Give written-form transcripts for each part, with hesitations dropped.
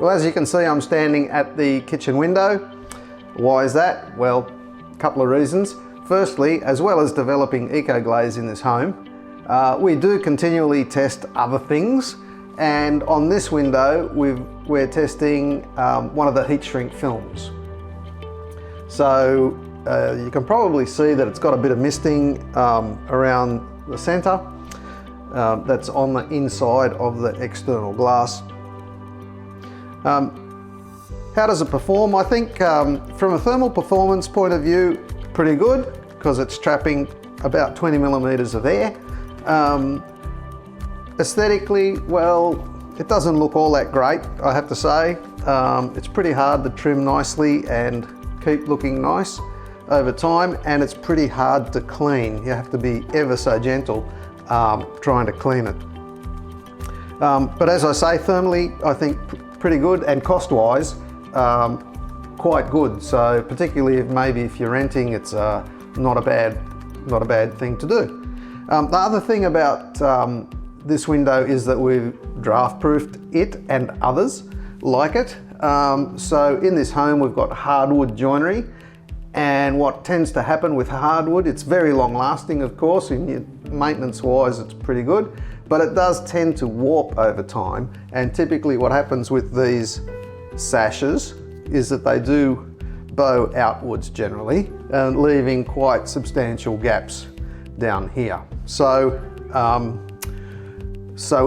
Well, as you can see, I'm standing at the kitchen window. Why is that? Well, a couple of reasons. Firstly, as well as developing ecoglaze in this home, we do continually test other things, and on this window we're testing one of the heat shrink films. So you can probably see that it's got a bit of misting around the centre. That's on the inside of the external glass. How does it perform? I think from a thermal performance point of view, pretty good, because it's trapping about 20 millimetres of air. Aesthetically, well, it doesn't look all that great, I have to say. It's pretty hard to trim nicely and keep looking nice over time, and it's pretty hard to clean. You have to be ever so gentle trying to clean it. But as I say, thermally, I think pretty good, and cost-wise, quite good. So particularly if you're renting, it's not a bad thing to do. The other thing about this window is that we've draft-proofed it and others like it. So in this home we've got hardwood joinery, and what tends to happen with hardwood, it's very long lasting, of course, and maintenance wise it's pretty good, but it does tend to warp over time, and typically what happens with these sashes is that they do bow outwards generally, and leaving quite substantial gaps down here. So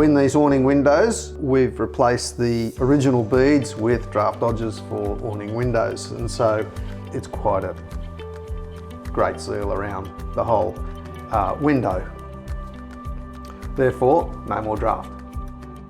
in these awning windows, we've replaced the original beads with draft dodgers for awning windows, and so it's quite a great seal around the whole window. Therefore, no more draft.